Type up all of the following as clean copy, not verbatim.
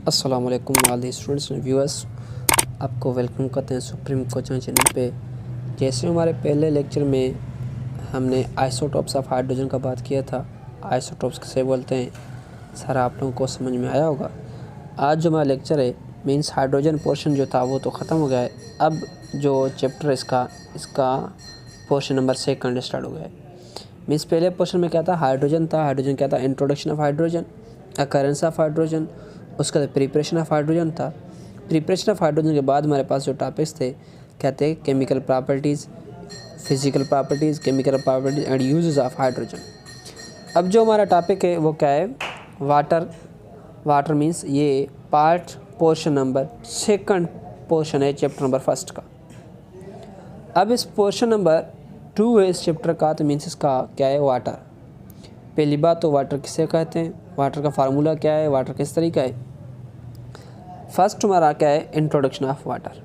अस्सलाम वालेकुम all the students and viewers, आपको वेलकम करते हैं सुप्रीम कोचिंग चैनल पे। जैसे हमारे पहले लेक्चर में हमने आइसोटोप्स ऑफ हाइड्रोजन का बात किया था, आइसोटोप्स किसे बोलते हैं, सारा आप लोगों को समझ में आया होगा। आज जो हमारा लेक्चर है मींस हाइड्रोजन पोर्शन जो था वो तो ख़त्म हो गया है। अब जो चैप्टर इसका पोर्शन नंबर 2 स्टार्ट हो गया है। मीन्स पहले पोर्शन में क्या था, हाइड्रोजन था। हाइड्रोजन क्या था, introduction of hydrogen, occurrence of hydrogen, उसका बाद प्रिपरेशन ऑफ हाइड्रोजन था। प्रिपरेशन ऑफ हाइड्रोजन के बाद हमारे पास जो टॉपिक्स थे कहते हैं chemical properties, physical properties, chemical properties and uses of hydrogen. अब जो हमारा टॉपिक है वो क्या है, वाटर मीन्स ये पोर्शन नंबर 2 पोर्शन है चैप्टर नंबर 1 का। अब इस पोर्शन नंबर 2 है इस चैप्टर का, तो मीन्स इसका क्या है, वाटर। पहली बात तो वाटर किसे कहते हैं, वाटर का फार्मूला क्या है, वाटर किस तरीका है। फर्स्ट हमारा क्या है, introduction of water.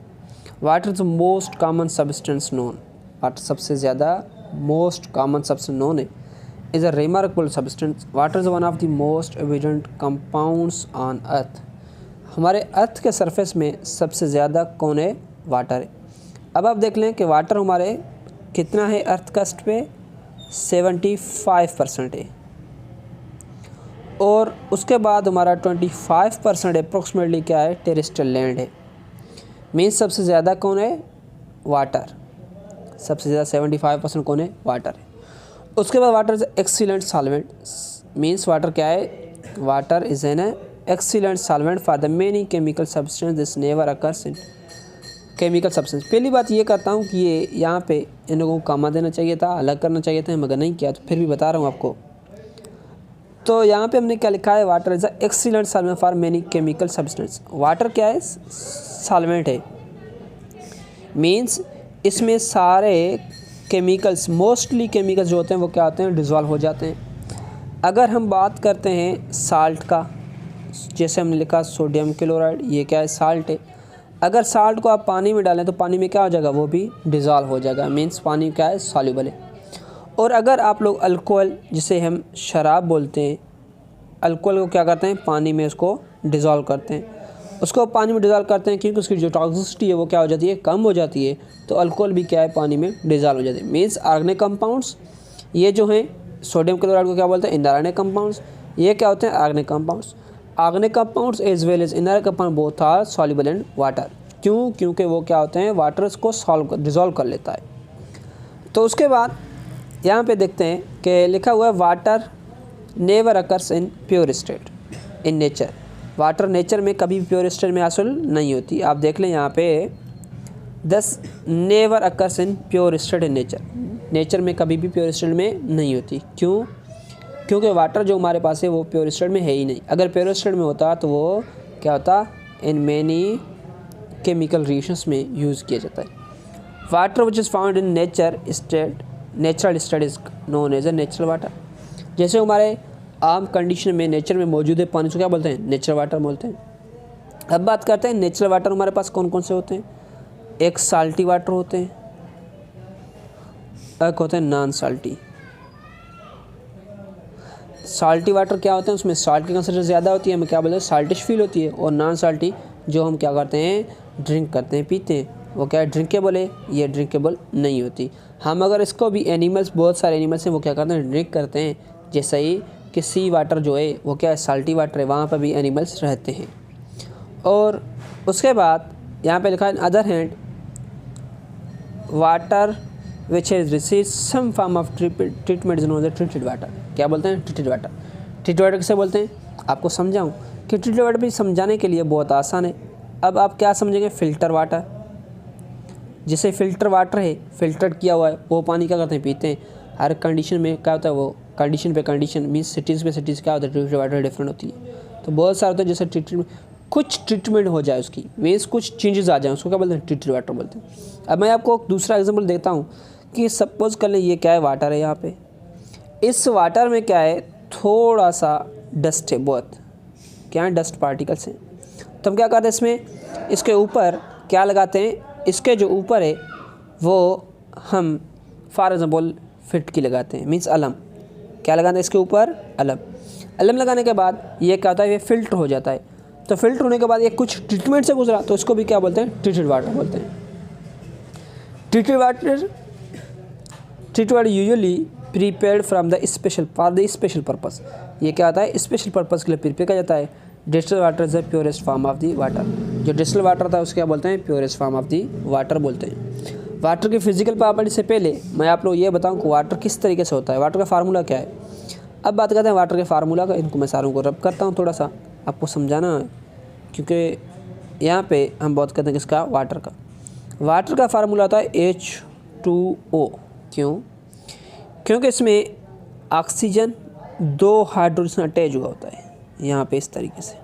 Water is the most common substance known. Water सबसे ज़्यादा मोस्ट कॉमन सब्सटेंस नोन है। Is a remarkable substance. Water is one of the most evident compounds on earth. हमारे अर्थ के सरफेस में सबसे ज़्यादा कौन है, वाटर है। अब आप देख लें कि वाटर हमारे कितना है अर्थ कस्ट पे, 75% है, और उसके बाद हमारा 25% अप्रोक्सीमेटली क्या है, टेरेस्ट्रियल लैंड है। मीन्स सबसे ज़्यादा कौन है, वाटर। सबसे ज़्यादा 75% कौन है, वाटर है। उसके बाद water is excellent solvent. Means water क्या है, water is an excellent solvent for the many chemical substance this never occurs in chemical substance. पहली बात ये करता हूँ कि ये यहाँ पे इन लोगों को कामा देना चाहिए था, अलग करना चाहिए था, मगर नहीं किया, तो फिर भी बता रहा हूँ आपको। तो यहाँ पे हमने क्या लिखा है, water is a excellent solvent for many chemical substance. Water क्या है, सॉल्वेंट है। मीन्स इसमें सारे केमिकल्स, मोस्टली केमिकल्स जो होते हैं वो क्या होते हैं, डिज़ोल्व हो जाते हैं। अगर हम बात करते हैं साल्ट का, जैसे हमने लिखा सोडियम क्लोराइड, ये क्या है, साल्ट है। अगर साल्ट को आप पानी में डालें तो पानी में क्या हो जाएगा, वो भी डिज़ोल्व हो जाएगा। मीन्स पानी क्या है, सॉल्युबल है। और अगर आप लोग अल्कोहल, जिसे हम शराब बोलते हैं, अल्कोहल को क्या करते हैं, पानी में उसको डिज़ोल्व करते हैं। उसको पानी में डिज़ोल्व करते हैं क्योंकि उसकी जो टॉक्सिसिटी है वो क्या हो जाती है, कम हो जाती है। तो अल्कोहल भी क्या है, पानी में डिज़ोल्व हो जाती है। मीन्स ऑर्गेनिक कंपाउंड्स, ये जो हैं सोडियम क्लोराइड को क्या बोलते हैं, इनऑर्गेनिक कंपाउंड्स। ये क्या होते हैं, organic compounds. Organic compounds as well as inorganic compound both are soluble in water. क्यों, क्योंकि वो क्या होते हैं, वाटर को डिज़ोल्व कर लेता है। तो उसके बाद यहाँ पे देखते हैं कि लिखा हुआ है water never occurs in pure state in nature. Water nature में कभी भी प्योर स्टेट में हासिल नहीं होती। आप देख लें यहाँ पे 10 never occurs in pure state in nature. Nature में कभी भी प्योर स्टेट में नहीं होती। क्यों, क्योंकि वाटर जो हमारे पास है वो प्योर स्टेट में है ही नहीं। अगर प्योर स्टेट में होता तो वो क्या होता, इन मैनी केमिकल रिएक्शंस में यूज़ किया जाता है। Water which is found in natural state is known as a natural water. जैसे हमारे आम कंडीशन में नेचर में मौजूद है पानी को क्या बोलते हैं, नेचुरल वाटर बोलते हैं। अब बात करते हैं नेचुरल वाटर हमारे पास कौन कौन से होते हैं। एक साल्टी वाटर होते हैं, एक होते हैं नॉन साल्टी। साल्टी वाटर क्या होते हैं, उसमें साल्ट की कंसंट्रेशन ज़्यादा होती है, हमें क्या बोलते हैं, साल्टिश फील होती है। और नॉन साल्टी जो हम क्या करते हैं, ड्रिंक करते हैं, पीते हैं, वो क्या है, ड्रिंकेबल है। ये ड्रिंकेबल नहीं होती। हम अगर इसको भी एनिमल्स, बहुत सारे एनिमल्स हैं वो क्या करते हैं, ड्रिंक करते हैं। जैसे ही कि सी वाटर जो है वो क्या है, साल्टी वाटर है, वहाँ पर भी एनिमल्स रहते हैं। और उसके बाद यहाँ पे लिखा है other hand water which has receive some form of treatment is known as treated water. क्या बोलते हैं, ट्रीटेड वाटर। ट्रीटेड वाटर किसे बोलते हैं, आपको समझाऊँ कि ट्रीटेड वाटर भी समझाने के लिए बहुत आसान है। अब आप क्या समझेंगे, फ़िल्टर वाटर। जैसे फ़िल्टर वाटर है, फ़िल्टर किया हुआ है, वो पानी क्या करते हैं, पीते हैं। हर कंडीशन में क्या होता है, वो कंडीशन पे कंडीशन, मीन्स सिटीज़ पे सिटीज़ क्या होता है, ट्रीटेड वाटर डिफरेंट होती है। तो बहुत सारे होते हैं, जैसे ट्रीटमेंट, कुछ ट्रीटमेंट हो जाए उसकी, मीन्स कुछ चेंजेस आ जाए, उसको क्या बोलते हैं, ट्रीटेड वाटर बोलते हैं। अब मैं आपको दूसरा एग्जाम्पल देता हूँ कि सपोज़ कर लें ये क्या है, वाटर है। यहाँ पे इस वाटर में क्या है, थोड़ा सा डस्ट है, बहुत क्या है, डस्ट पार्टिकल्स हैं। तो हम क्या करते हैं, इसमें इसके ऊपर क्या लगाते हैं, इसके जो ऊपर है वो हम फॉर एग्जाम्पल फिटकी लगाते हैं, मीन्स अलम। क्या लगाते हैं इसके ऊपर, अलम। अलम लगाने के बाद ये क्या होता है, ये फ़िल्टर हो जाता है। तो फिल्टर होने के बाद ये कुछ ट्रीटमेंट से गुजरा तो इसको भी क्या बोलते हैं, ट्रीटेड वाटर बोलते हैं। Treated water usually prepared from the special for the special purpose. ये क्या होता है, स्पेशल पर्पस के लिए प्रिपेयर किया जाता है। Distilled water is the purest form of the water. जो डिस्टिल्ड वाटर होता है उसको क्या बोलते हैं, purest form of the water बोलते हैं। वाटर की फिजिकल प्रॉपर्टी से पहले मैं आप लोग ये बताऊं कि वाटर किस तरीके से होता है, वाटर का फार्मूला क्या है। अब बात करते हैं वाटर के फार्मूला का। इनको मैं सारों को रब करता हूँ, थोड़ा सा आपको समझाना है, क्योंकि यहाँ पे हम बात करते हैं किसका, वाटर का। वाटर का फार्मूला होता है H2O। क्यों? क्योंकि इसमें ऑक्सीजन 2 हाइड्रोजन अटैच हुआ होता है यहाँ पे इस तरीके से।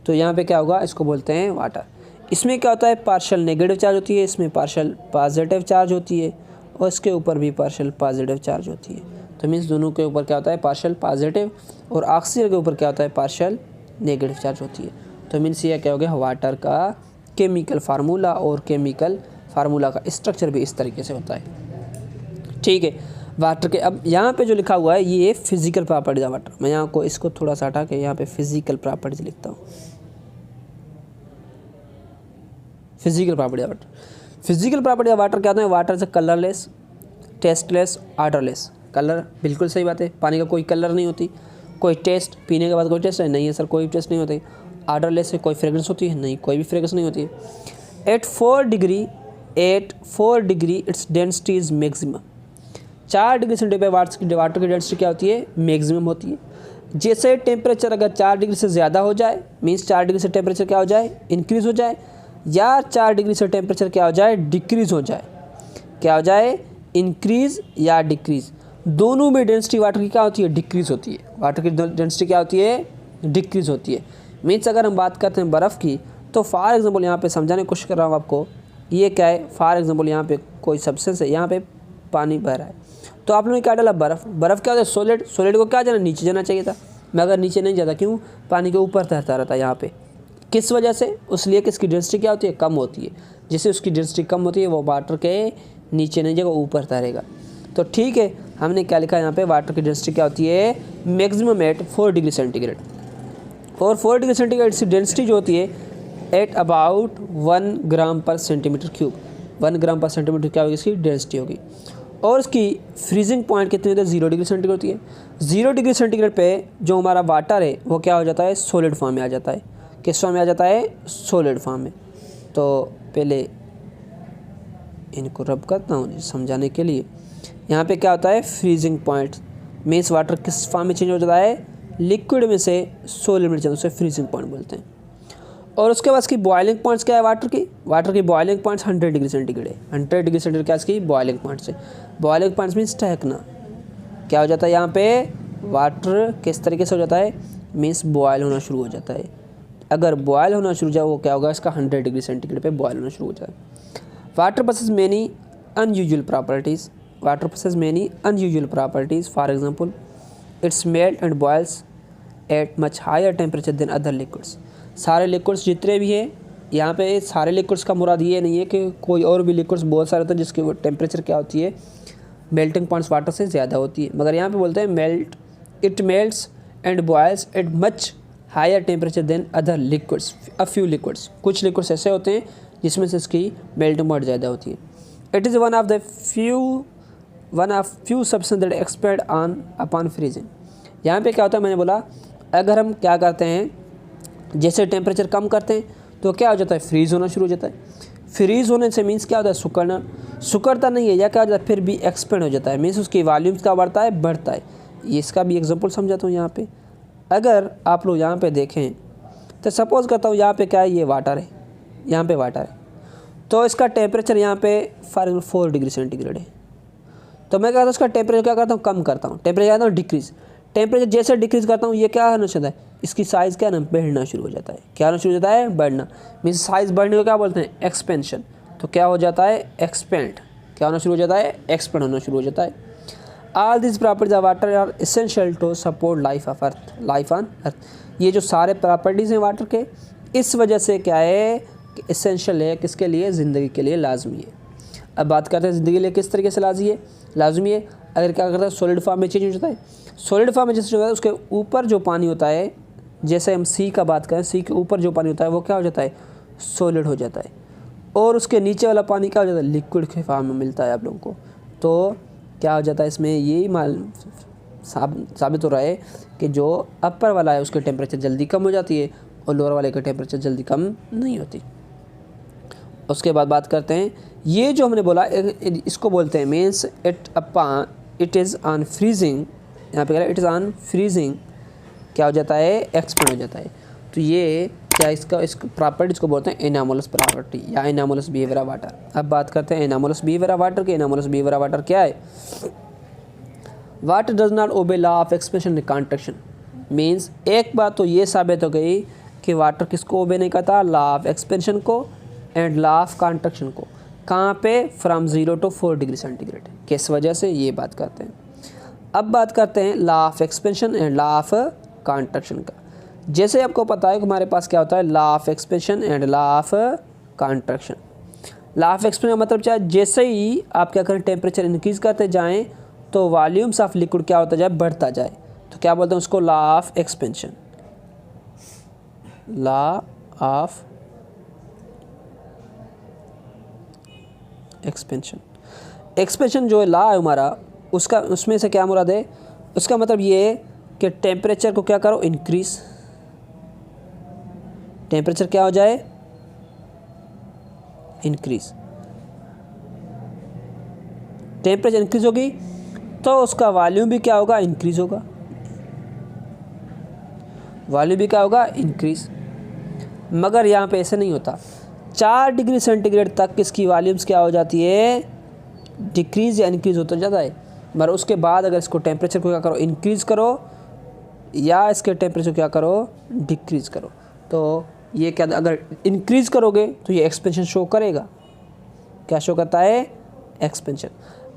तो यहाँ पे क्या होगा, इसको बोलते हैं वाटर। इसमें क्या होता है, पार्शियल नेगेटिव चार्ज होती है, इसमें पार्शियल पॉजिटिव चार्ज होती है, और इसके ऊपर भी पार्शियल पॉजिटिव चार्ज होती है। तो मीन्स दोनों के ऊपर क्या होता है, पार्शियल पॉजिटिव, और ऑक्सीजन के ऊपर क्या होता है, पार्शियल नेगेटिव चार्ज होती है। तो मीन्स ये क्या हो गया, वाटर का केमिकल फार्मूला, और केमिकल फार्मूला का स्ट्रक्चर भी इस तरीके से होता है। ठीक है, वाटर के अब यहाँ पे जो लिखा हुआ है ये फिजिकल प्रॉपर्टीज ऑफ वाटर। मैं यहाँ को इसको थोड़ा सा हटा के यहाँ पे फिजिकल प्रॉपर्टीज लिखता हूँ। Physical property of water. Physical property of water क्या होता है, वाटर से कलरलेस, टेस्टलेस, ऑर्डरलेस। कलर बिल्कुल सही बात है, पानी का कोई कलर नहीं होती, कोई टेस्ट, पीने के बाद कोई टेस्ट है नहीं है सर, कोई टेस्ट नहीं होती। ऑर्डरलेस है, कोई फ्रेगरेंस होती है नहीं, कोई भी फ्रेगरेंस नहीं होती है। At 4 degree its density is maximum. 4 degree centigrade पे वाटर की डेंसिटी क्या होती है, मैक्सिमम होती है। जैसे टेम्परेचर अगर 4 डिग्री से ज़्यादा हो जाए, मीन्स 4 डिग्री से टेम्परेचर क्या हो जाए, इंक्रीज़ हो जाए, या 4 डिग्री से टेम्परेचर क्या हो जाए, डिक्रीज़ हो जाए। क्या हो जाए, इंक्रीज़ या डिक्रीज़। दोनों में डेंसिटी वाटर की क्या होती है, डिक्रीज़ होती है। वाटर की डेंसिटी क्या होती है, डिक्रीज़ होती है। मीन्स अगर हम बात करते हैं बर्फ़ की, तो फॉर एग्जांपल यहाँ पे समझाने की कोशिश कर रहा हूँ आपको। ये क्या है, फॉर एग्जांपल यहाँ पे कोई सब्सटेंस है, यहाँ पे पानी बह रहा है, तो आप लोगों ने क्या डाला, बर्फ़। बर्फ़ क्या होता है, सॉलिड। सॉलिड को क्या जाना, नीचे जाना चाहिए था, मगर नीचे नहीं जाता। क्यों, पानी के ऊपर तैरता रहता है यहाँ पे। किस वजह से, उसलिए कि इसकी डेंसिटी क्या होती है, कम होती है। जिससे उसकी डेंसिटी कम होती है वो वाटर के नीचे नहीं जाएगा, ऊपर तैरेगा। तो ठीक है, हमने क्या लिखा यहाँ पे, वाटर की डेंसिटी क्या होती है, मैक्सिमम एट 4 डिग्री सेंटीग्रेड। और 4 डिग्री सेंटीग्रेड की डेंसिटी जो होती है एट अबाउट 1 ग्राम पर सेंटीमीटर क्यूब। 1 ग्राम पर सेंटीमीटर क्या होगी, इसकी डेंसिटी होगी। और उसकी फ्रीजिंग पॉइंट कितनी होती है, 0 डिग्री सेंटीग्रेड होती है। 0 डिग्री सेंटीग्रेड पे जो हमारा वाटर है वो क्या हो जाता है, सॉलिड फॉर्म में आ जाता है। किस फॉर्म में आ जाता है, सॉलिड फॉर्म में। तो पहले इनको रब करता हूँ समझाने के लिए। यहाँ पे क्या होता है, फ्रीजिंग पॉइंट, मीन्स वाटर किस फॉर्म में चेंज हो जाता है, लिक्विड में से सॉलिड में चेंज, उसे फ्रीजिंग पॉइंट बोलते हैं। और उसके बाद इसकी बॉइलिंग पॉइंट्स क्या है वाटर की बॉइलिंग पॉइंट्स 100 डिग्री सेंटीग्रेड है। 100 डिग्री सेंटीग्रेड क्या इसकी बॉइलिंग पॉइंट्स है। बॉइलिंग पॉइंट्स मीन्स टहकना। क्या हो जाता है यहाँ पे, वाटर किस तरीके से हो जाता है, मीन्स बॉयल होना शुरू हो जाता है। अगर बॉयल होना शुरू हो जाए वो क्या होगा, इसका 100 डिग्री सेंटीग्रेड पे बॉयल होना शुरू हो जाए। Water possesses many unusual properties. Water possesses many unusual properties. For example, it's melt and boils at much higher temperature than other liquids. सारे लिक्विड्स जितने भी हैं यहाँ पे, सारे लिक्विड्स का मुराद ये नहीं है कि कोई और भी लिक्विड्स बहुत सारे होते हैं जिसकी वो टेम्परेचर क्या होती है, मेल्टिंग पॉइंट्स वाटर से ज़्यादा होती है। मगर यहाँ पे बोलते हैं it melts and boils at much higher temperature than other liquids. A few liquids, कुछ लिक्विड्स ऐसे होते हैं जिसमें से इसकी मेल्टिंग पॉइंट ज़्यादा होती है। It is one of few substance that expand on upon freezing. यहाँ पे क्या होता है, मैंने बोला अगर हम क्या करते हैं, जैसे टेम्परेचर कम करते हैं तो क्या हो जाता है, फ्रीज़ होना शुरू हो जाता है। फ्रीज़ होने से मीन्स क्या होता है, सुकड़ता नहीं है, या क्या हो जाता है, फिर भी एक्सपेंड हो जाता है। मीन्स उसकी वॉल्यूम्स क्या बढ़ता है, बढ़ता है। ये इसका भी एग्जांपल समझाता हूँ। यहाँ पे अगर आप लोग यहाँ पे देखें तो सपोज़ करता हूँ यहाँ पे क्या है, ये वाटर है, यहाँ पे वाटर है, तो इसका टेम्परेचर यहाँ पे फॉर एग्जाम्पल 4 डिग्री सेंटीग्रेड है। तो मैं क्या करता हूँ, उसका टेम्परेचर क्या करता हूँ, कम करता हूँ। टेम्परेचर करता हूँ डिक्रीज़। टेम्परेचर जैसे डिक्रीज़ करता हूँ ये क्या होना चाहता है, इसकी साइज़ क्या है ना, बढ़ना शुरू हो जाता है। क्या होना शुरू हो जाता है, बढ़ना। मीन्स साइज़ बढ़ने को क्या बोलते हैं, एक्सपेंशन। तो क्या हो जाता है, एक्सपेंड। क्या होना शुरू हो जाता है, एक्सपेंड होना शुरू हो जाता है। All this properties of water are essential to support life on earth. ये जो सारे प्रॉपर्टीज़ हैं वाटर के, इस वजह से क्या है कि एसेंशियल है, किसके लिए, ज़िंदगी के लिए लाजमी है। अब बात करते हैं ज़िंदगी के लिए किस तरीके से लाजमी है। अगर क्या करता है, सॉलिड फॉर्म में चेंज हो जाता है। सॉलिड फॉर्म में जैसे होता है उसके ऊपर जो पानी होता है जैसे हम सी का बात करें, सी के ऊपर जो पानी होता है वो क्या हो जाता है, सॉलिड हो जाता है, और उसके नीचे वाला पानी क्या हो जाता है, लिक्विड के फॉर्म में मिलता है आप लोगों को। तो क्या हो जाता है इसमें, यही साबित हो रहा है कि जो अपर वाला है उसके टेम्परेचर जल्दी कम हो जाती है और लोअर वाले का टेम्परेचर जल्दी कम नहीं होती। उसके बाद बात करते हैं, ये जो हमने बोला इसको बोलते हैं means it is on freezing, यहाँ पे कह रहा है इट इज़ ऑन फ्रीजिंग, क्या हो जाता है, एक्सपेंड हो जाता है। तो ये क्या इस प्रॉपर्टीज को बोलते हैं एनामोलस प्रॉपर्टी या एनामोलस बिहेवियर ऑफ वाटर। अब बात करते हैं एनामोलस बिहेवियर ऑफ वाटर के। एनामोलस बिहेवियर ऑफ वाटर क्या है, water does not obey law of expansion and contraction. Means एक बात तो ये साबित हो गई कि वाटर किसको ओबे नहीं करता, लॉ ऑफ एक्सपेंशन को एंड लॉ ऑफ कॉन्ट्रैक्शन को। कहाँ पे, फ्रॉम 0 to 4 डिग्री सेंटीग्रेड। किस वजह से, ये बात करते हैं। अब बात करते हैं law of expansion and law of contraction का। जैसे आपको पता है कि हमारे पास क्या होता है, law of expansion and law of contraction. Law of expansion का मतलब क्या है, जैसे ही आप क्या करें, टेम्परेचर इंक्रीज करते जाएं तो वॉल्यूम्स ऑफ लिक्विड क्या होता जाए, बढ़ता जाए। तो क्या बोलते हैं उसको, law of expansion. Law of expansion जो लॉ है हमारा, उसका उसमें से क्या मुराद है, उसका मतलब ये है कि टेम्परेचर को क्या करो, इंक्रीज। टेम्परेचर क्या हो जाए, इंक्रीज। टेम्परेचर इंक्रीज होगी तो उसका वॉल्यूम भी क्या होगा, इंक्रीज होगा। वॉल्यूम भी क्या होगा, इंक्रीज। मगर यहाँ पे ऐसे नहीं होता, 4 डिग्री सेंटीग्रेड तक इसकी वॉल्यूम्स क्या हो जाती है, डिक्रीज या इंक्रीज होता जाता है। मगर उसके बाद अगर इसको टेम्परेचर को क्या करो, इंक्रीज करो, या इसके टेम्परेचर क्या करो, डिक्रीज करो। तो ये क्या, अगर इंक्रीज करोगे तो ये एक्सपेंशन शो करेगा। क्या शो करता है, एक्सपेंशन।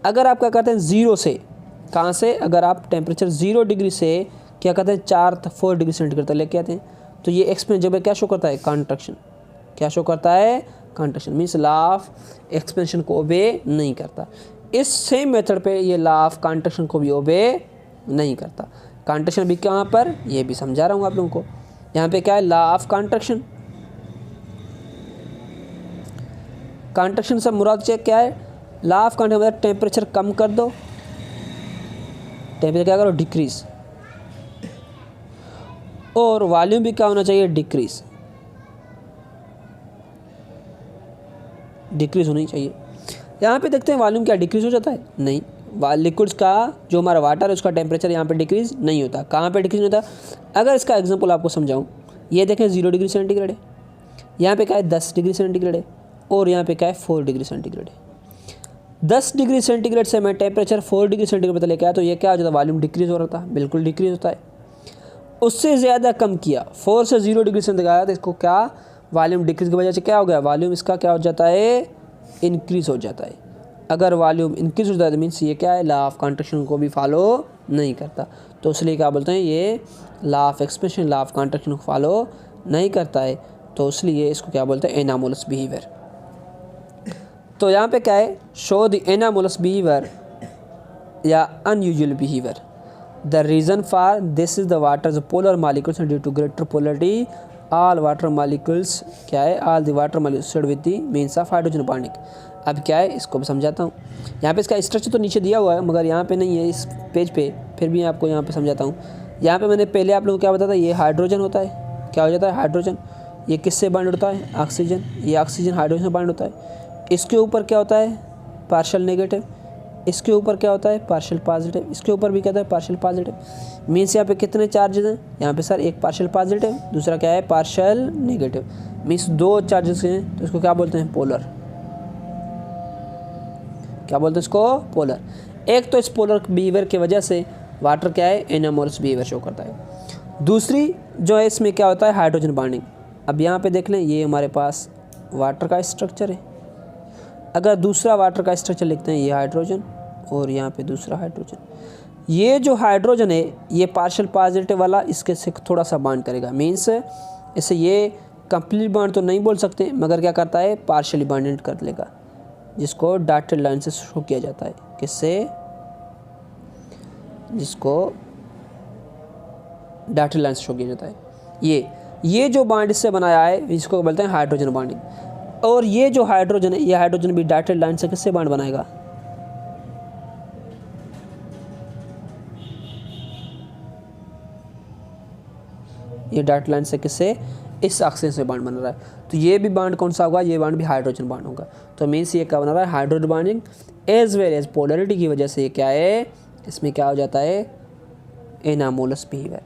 अगर आप क्या करते हैं, 0 से, कहाँ से, अगर आप टेम्परेचर 0 डिग्री से क्या करते हैं, 4 डिग्री सेंटीग्रेड तक लेके आते हैं, तो ये एक्सपेंशन जब क्या शो करता है, कॉन्ट्रैक्शन। क्या शो करता है, contraction. Means law of expansion को ओबे नहीं करता। इस सेम मेथड पे ये लॉ ऑफ कॉन्ट्रैक्शन को भी ओबे नहीं करता। कॉन्ट्रैक्शन भी कहाँ पर, ये भी समझा रहा हूँ आप लोगों को। यहाँ पे क्या है, लॉ ऑफ कॉन्ट्रैक्शन। कॉन्ट्रैक्शन से मुराद से क्या है, लॉ ऑफ कॉन्ट्रैक्शन मतलब टेम्परेचर कम कर दो, टेम्परेचर क्या करो, डिक्रीज, और वॉल्यूम भी क्या होना चाहिए, डिक्रीज होनी चाहिए। यहाँ पे देखते हैं वॉल्यूम क्या डिक्रीज हो जाता है, नहीं। लिक्विड्स का जो हमारा वाटर है उसका टेम्परेचर यहाँ पे डिक्रीज नहीं होता। कहाँ पे डिक्रीज नहीं होता, अगर इसका एग्जांपल आपको समझाऊँ, ये देखें 0 डिग्री सेंटीग्रेड है, यहाँ पे क्या है 10 डिग्री सेंटीग्रेड है, और यहाँ पे क्या है 4 डिग्री सेंटीग्रेड है। 10 डिग्री सेंटीग्रेड से मैं टेम्परेचर 4 डिग्री सेंटीग्रेड पर लेके आया तो ये क्या हो जाता है, वॉल्यूम डिक्रीज हो रहा था, बिल्कुल डिक्रीज होता है। उससे ज़्यादा कम किया, 4 से 0 डिग्री सेंटीग्रेड आया तो इसको क्या, वॉल्यूम डिक्रीज की वजह से क्या हो गया, वॉल्यूम इसका क्या हो जाता है, इंक्रीज हो जाता है। अगर वॉल्यूम इंक्रीज हो जाता है मीन्स ये क्या है, लॉ ऑफ कॉन्ट्रैक्शन को भी फॉलो नहीं करता। तो इसलिए क्या बोलते हैं, ये law of expansion law of contraction को फॉलो नहीं करता है, तो इसलिए इसको क्या बोलते हैं, एनामोलस बिहेवियर। तो यहाँ पे क्या है, शो द एनामोलस बिहेवियर या unusual behaviour. The reason for this is the water polar molecules due to greater polarity all water molecules क्या है, all the water molecules with the means of hydrogen bonding. अब क्या है, इसको भी समझाता हूँ। यहाँ पे इसका स्ट्रक्चर तो नीचे दिया हुआ है मगर यहाँ पे नहीं है इस पेज पे, फिर भी आपको यहाँ पे समझाता हूँ। यहाँ पे मैंने पहले आप लोगों को क्या बताया था, ये हाइड्रोजन होता है, क्या हो जाता है, हाइड्रोजन। ये किससे बाइंड होता है, ऑक्सीजन। ये ऑक्सीजन हाइड्रोजन से बाइंड होता है। इसके ऊपर क्या होता है, पार्शियल नेगेटिव। इसके ऊपर क्या होता है, पार्शियल पॉजिटिव। इसके ऊपर भी क्या होता है, पार्शियल पॉजिटिव। मीन्स यहाँ पे कितने चार्जेस हैं, यहाँ पे सर एक पार्शियल पॉजिटिव, दूसरा क्या है, पार्शियल नेगेटिव। मीन्स 2 चार्जेस हैं, तो इसको क्या बोलते हैं, पोलर। क्या बोलते हैं इसको, पोलर। एक तो इस पोलर बिहेवियर की वजह से वाटर क्या है, एनामोलस बिहेवियर शो करता है। दूसरी जो है इसमें क्या होता है, हाइड्रोजन बॉन्डिंग। अब यहाँ पे देख लें, ये हमारे पास वाटर का स्ट्रक्चर है। अगर दूसरा वाटर का स्ट्रक्चर लिखते हैं, ये हाइड्रोजन और यहाँ पे दूसरा हाइड्रोजन। ये जो हाइड्रोजन है ये पार्शियल पॉजिटिव वाला इसके से थोड़ा सा बॉन्ड करेगा। मीन्स इसे ये कंप्लीट बॉन्ड तो नहीं बोल सकते मगर क्या करता है, पार्शियली बॉन्डेड कर लेगा, जिसको डॉटेड लाइन से शो किया जाता है। किससे, जिसको डॉटेड लाइन से शो किया जाता है। ये जो बॉन्ड इससे बनाया है इसको बोलते हैं हाइड्रोजन बॉन्डिंग। और ये जो हाइड्रोजन है, ये हाइड्रोजन भी डॉटेड लाइन से किससे बॉन्ड बनाएगा, ये डॉटेड लाइन से किससे, इस ऑक्सीजन से बॉन्ड बन रहा है। तो ये भी बॉन्ड कौन सा होगा, ये बॉन्ड भी हाइड्रोजन बॉन्ड होगा। तो मीन्स ये क्या बना रहा है, hydrogen bonding as well as polarity की वजह से ये क्या है, इसमें क्या हो जाता है, एनामोलस बिहेवियर।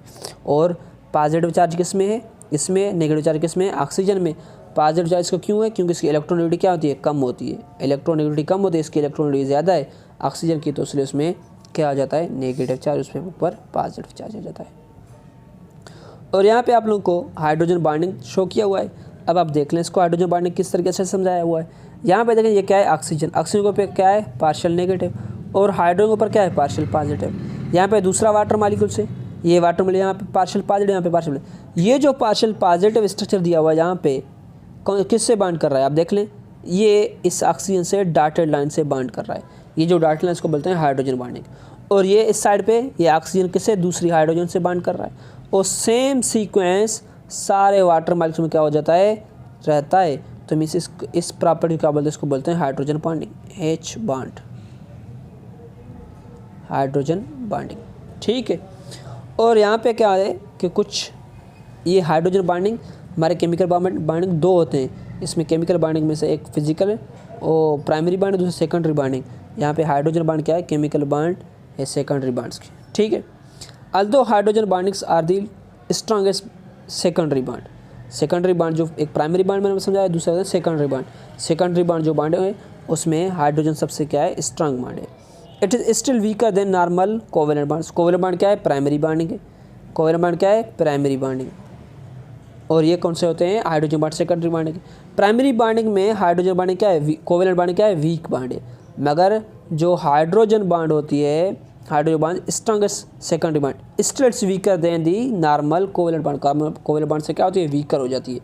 और पॉजिटिव चार्ज किस में है, इसमें, नेगेटिव चार्ज किस में है, ऑक्सीजन में। पॉजिटिव चार्ज इसको क्यों है, क्योंकि इसकी इलेक्ट्रॉनिटी क्या होती है, कम होती है। इलेक्ट्रॉनिटी कम होती है, इसकी इलेक्ट्रॉनिटी ज़्यादा है ऑक्सीजन की, तो इसलिए उसमें क्या हो जाता है, नेगेटिव चार्ज, उसमें ऊपर पॉजिटिव चार्ज हो जाता है। और यहाँ पे आप लोगों को हाइड्रोजन बॉन्डिंग शो किया हुआ है। अब आप देख लें इसको, हाइड्रोजन बॉन्डिंग किस तरीके से समझाया हुआ है। यहाँ पे देखें, ये क्या है, ऑक्सीजन, ऑक्सीजन के ऊपर क्या है, पार्शियल नेगेटिव, और हाइड्रोजन के ऊपर क्या है, पार्शियल पॉजिटिव। यहाँ पे दूसरा वाटर मॉलिक्यूल से, ये वाटर मॉलिक्यूल यहाँ पे पार्शियल पॉजिटिव, यहाँ पे पार्शियल। ये जो पार्शियल पॉजिटिव स्ट्रक्चर दिया हुआ है यहाँ पे किससे बॉन्ड कर रहा है, आप देख लें, ये इस ऑक्सीजन से डॉटेड लाइन से बॉन्ड कर रहा है। ये जो डॉटेड लाइन इसको बोलते हैं हाइड्रोजन बॉन्डिंग। और ये इस साइड पे ये ऑक्सीजन किससे, दूसरी हाइड्रोजन से बॉन्ड कर रहा है। और सेम सीक्वेंस सारे वाटर मॉलिक्यूल में क्या हो जाता है, रहता है। तो मीन्स इस प्रॉपर्टी क्या बोलते हैं, इसको बोलते हैं hydrogen bonding, H bond, hydrogen bonding, ठीक है। और यहाँ पे क्या है कि कुछ ये हाइड्रोजन बॉन्डिंग हमारे केमिकल बॉन्डिंग दो होते हैं। इसमें केमिकल बॉन्डिंग में से एक फिजिकल और प्राइमरी बॉन्ड, दूसरा सेकेंडरी बॉन्डिंग। यहाँ पे हाइड्रोजन बॉन्ड क्या है, केमिकल बॉन्ड है सेकेंडरी बॉन्ड्स की, ठीक है। Although hydrogen bondings are the strongest secondary bond. Secondary bond जो एक प्राइमरी बॉन्ड मैंने समझाया, दूसरा होता है सेकेंडरी बॉन्ड। सेकेंडरी बॉन्ड जो बॉन्ड है उसमें हाइड्रोजन सबसे क्या है, स्ट्रॉन्ग बॉन्ड है। It is still weaker than normal covalent bonds. Covalent bond क्या है, प्राइमरी बॉन्डिंग है। कोवेलेंट बॉन्ड क्या है, प्राइमरी बॉन्डिंग। और ये कौन से होते हैं, hydrogen bond secondary bonding. Primary bonding में हाइड्रोजन बॉन्डिंग क्या है, कोवेलेंट बॉन्डिंग क्या है, वीक बॉन्ड है। मगर जो हाइड्रोजन बॉन्ड होती है, hydrogen bond strongest secondary bond, still its weaker than the normal covalent bond. Covalent bond से क्या होती है, वीकर हो जाती है।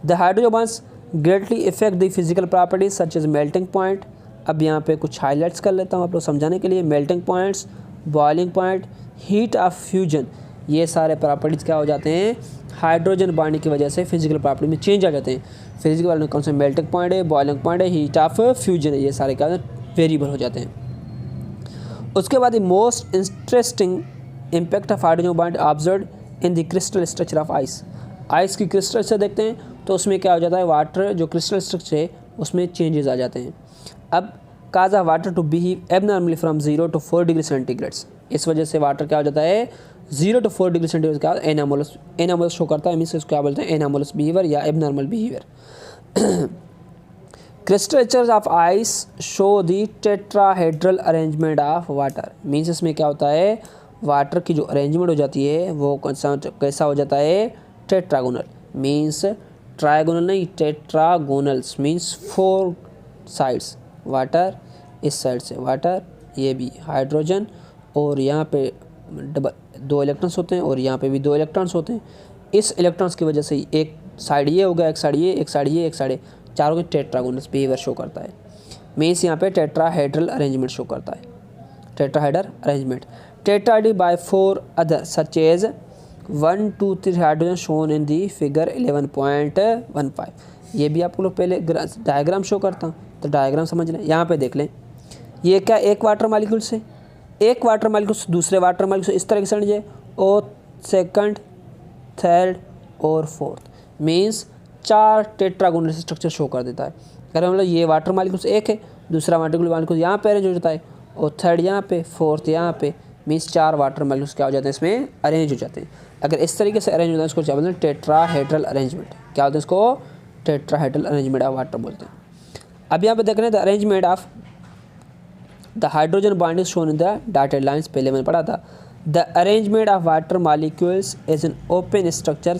The hydrogen bonds greatly effect the physical properties such as melting point. अब यहाँ पे कुछ हाईलाइट्स कर लेता हूँ आप लोग समझाने के लिए। Melting points, boiling point, heat of fusion, ये सारे प्रॉपर्टीज़ क्या हो जाते हैं, हाइड्रोजन बॉन्डिंग की वजह से फिजिकल प्रॉपर्टी में चेंज आ जाते हैं। फिजिकल में कौन से मेल्टिंग पॉइंट है, बॉइलिंग पॉइंट है, हीट ऑफ फ्यूजन है, ये सारे क्या होते हैं, वेरिएबल हो जाते हैं। उसके बाद most interesting impact of hydrogen bond observe in the crystal structure of ice. Ice की क्रिस्टल से देखते हैं तो उसमें क्या हो जाता है, वाटर जो क्रिस्टल स्ट्रक्चर है उसमें चेंजेस आ जाते हैं। अब causes water to behave abnormally from 0 to 4 degree centigrades. इस वजह से वाटर क्या हो जाता है, 0 to 4 डिग्री सेंटीग्रेड का एनामोलस शो करता है। मीन्स इसको क्या बोलते हैं, एनामोलस बिहेवियर या abnormal behaviour. Crystals of ice show the tetrahedral arrangement of water. Means इसमें क्या होता है, वाटर की जो अरेंजमेंट हो जाती है वो कैसा हो जाता है, टेट्रागोनल। मीन्स ट्रायगोनल नहीं, टेट्रागोनल्स मीन्स 4 साइड्स। वाटर इस साइड से वाटर, ये भी हाइड्रोजन, और यहाँ पे डबल 2 इलेक्ट्रॉन्स होते हैं और यहाँ पे भी 2 इलेक्ट्रॉन्स होते हैं। इस इलेक्ट्रॉन्स की वजह से एक साइड ये हो गया, एक साइड ये, एक साइड ये, एक साइड चारों के टेट्रागोनल्स बिहेवियर शो करता है। मीन्स यहाँ पे टेट्राहेड्रल अरेंजमेंट शो करता है, tetrahedral arrangement. Tetrahedrally by 4 other such as 1, 2, 3 hydrogen shown in the figure 11.15। ये भी आपको लोग पहले डायग्राम शो करता हूँ, तो डायग्राम समझ लें। यहाँ पे देख लें, ये क्या, एक वाटर मॉलिक्यूल से दूसरे वाटर मॉलिक्यूल से इस तरह से समझिए, और सेकंड, थर्ड और fourth, means 4 tetragonal structure show कर देता है। अगर मतलब ये वाटर मॉलिक्यूल से एक है, दूसरा वाटर मॉलिक्यूल यहाँ पे अरेंज हो जाता है, और थर्ड यहाँ पे, फोर्थ यहाँ पे, मीन्स 4 वाटर मॉलिक्यूल्स क्या हो जाते हैं, इसमें अरेंज हो जाते हैं। अगर इस तरीके से अरेंज होता है इसको क्या बोलते हैं, टेट्राहेड्रल अरेंजमेंट। क्या होता है इसको, टेट्राहेड्रल अरेंजमेंट ऑफ वाटर बोलते हैं। अब यहाँ पे देख रहे हैं the arrangement of the hydrogen bond is shown in the dotted lines. पहले मैंने पढ़ा था, the arrangement of water molecules is an open structure,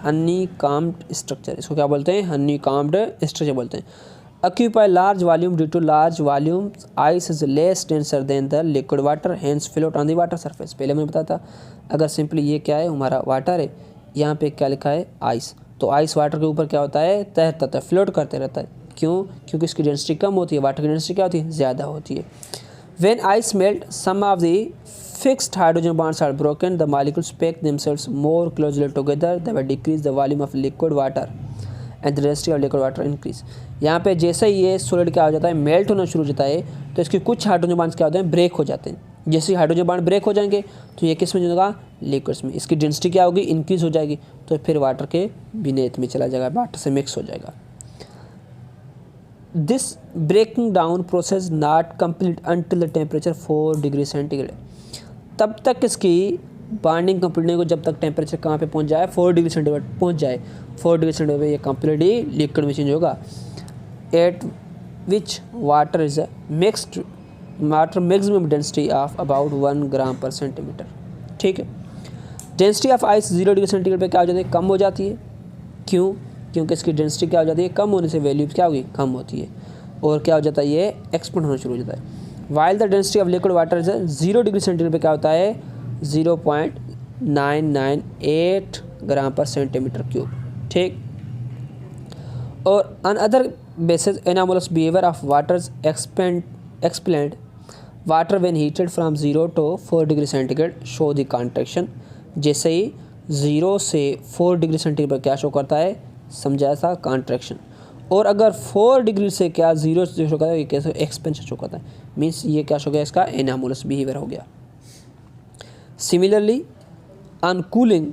honeycombed structure. इसको क्या बोलते हैं, हनी कॉम्ड स्ट्रक्चर बोलते हैं। Occupy large volume due to large volume ice is less denser than the liquid water hence float on the water surface. पहले मैंने बताया था, अगर सिंपली ये क्या है, हमारा वाटर है, यहाँ पे क्या लिखा है, आइस। तो आइस वाटर के ऊपर क्या होता है, तैरता है, फ्लोट करते रहता है। क्यों, क्योंकि इसकी डेंसिटी कम होती है, वाटर की डेंसिटी क्या होती है, ज़्यादा होती है। When ice melt, some of the fixed hydrogen bonds are broken. The molecules pack themselves more closely together. They will decrease the volume of liquid water and the density of liquid water increase. यहाँ पे जैसे ही ये solid क्या हो जाता है, melt होना शुरू हो जाता है, तो इसके कुछ हाइड्रोजन बॉन्ड्स क्या होते हैं, ब्रेक हो जाते हैं. जैसे हाइड्रोजन बॉन्ड ब्रेक हो जाएंगे तो ये किस में जाएगा, लिक्विड्स में. इसकी डेंसिटी क्या होगी, इंक्रीज हो जाएगी, तो फिर वाटर के बीनेथ में चला जाएगा, वाटर से मिक्स हो जाएगा. This breaking down process not complete until the temperature 4 degree centigrade. तब तक इसकी बॉन्डिंग कंप्लीट नहीं हो जब तक टेम्परेचर कहाँ पे पहुँच जाए, 4 डिग्री सेंटीग्रेड पहुँच जाए. 4 डिग्री सेंटीग्रेड पे ये कम्प्लीटली लिक्विड में चेंज होगा. Eight which water is mixed water maximum density of about 1 ग्राम पर सेंटीमीटर. ठीक है. Density of ice 0 degree centigrade पे क्या हो जाती है, कम हो जाती है. क्यों, क्योंकि इसकी डेंसिटी क्या हो जाती है, कम होने से वैल्यू क्या होगी, कम होती है. और क्या हो जाता है, ये एक्सपेंड होना शुरू हो जाता है. While the density of liquid water is 0 degree centigrade पे क्या होता है, 0.998 ग्राम पर सेंटीमीटर क्यूब. ठीक. और on other basis anomalous behaviour of waters explained water when heated from 0 to 4 degree centigrade show the contraction. जैसे ही 0 से 4 डिग्री सेंटीग्रेड पर क्या शो करता है, समझाया था, कॉन्ट्रैक्शन. और अगर 4 डिग्री से क्या 0 से शो करता है, ये कैसे एक्सपेंशन शो करता है. मीन्स ये क्या शो गया, इसका एनामोलस बिहेवियर हो गया. Similarly on cooling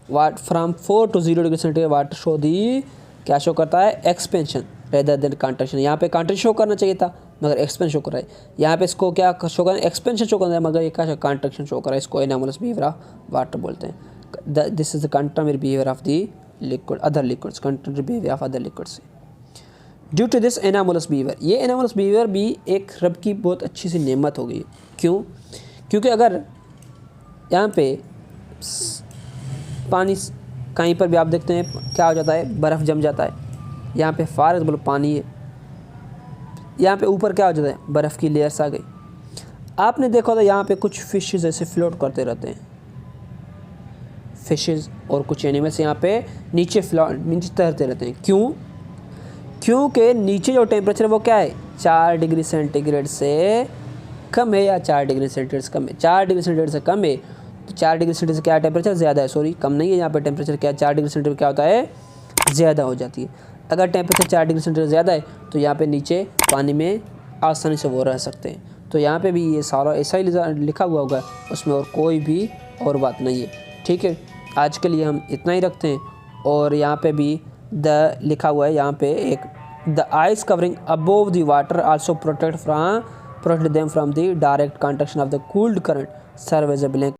water from 4 to 0 degree centigrade water show the क्या शो करता है, एक्सपेंशन रेदर देन कॉन्ट्रैक्शन. यहाँ पे कॉन्ट्रैक्शन शो करना चाहिए था मगर एक्सपेंशन शो कर रहा है. यहाँ पे इसको क्या शो कर रहा है, एक्सपेंशन शो कर रहा है मगर ये क्या कॉन्ट्रैक्शन शो कर रहा है. इसको एनामोलस बिहेवियर ऑफ वाटर बोलते हैं. This is the contrary behaviour of the liquid other liquids, contrary behaviour of other liquids. Due to this anomalous behaviour, ये एनामोलस बिहेवियर भी एक रब की बहुत अच्छी सी नेमत हो गई. क्यों, क्योंकि अगर यहाँ पे पानी कहीं पर भी आप देखते हैं क्या हो जाता है, बर्फ़ जम जाता है. यहाँ पे फॉर एग्जाम्पल पानी है, यहाँ पे ऊपर क्या हो जाता है, बर्फ़ की लेयर्स आ गई. आपने देखा होता यहाँ पे कुछ फिशेस ऐसे फ्लोट करते रहते हैं, फिशेस और कुछ एनिमल्स यहाँ पे नीचे तैरते रहते हैं. क्यों, क्योंकि नीचे जो टेम्परेचर वो क्या है, 4 डिग्री सेंटीग्रेड से कम है या 4 डिग्री सेंटीग्रेड से कम है. 4 डिग्री सेंटीग्रेड से कम है तो 4 डिग्री सेंटीग्रेड से क्या टेम्परेचर ज़्यादा है, सॉरी कम नहीं है. यहाँ पे टेम्परेचर क्या है, 4 डिग्री सेंटीग्रेड क्या होता है, ज़्यादा हो जाती है. अगर टेम्परेचर 4 डिग्री सेंटीग्रेड ज़्यादा है तो यहाँ पे नीचे पानी में आसानी से वो रह सकते हैं. तो यहाँ पे भी ये सारा ऐसा ही लिखा हुआ होगा, उसमें और कोई भी और बात नहीं है. ठीक है. आज के लिए हम इतना ही रखते हैं. और यहाँ पे भी द लिखा हुआ है, यहाँ पे एक the ice covering above the water also protect them from the direct contraction of the cooled current serve as a blank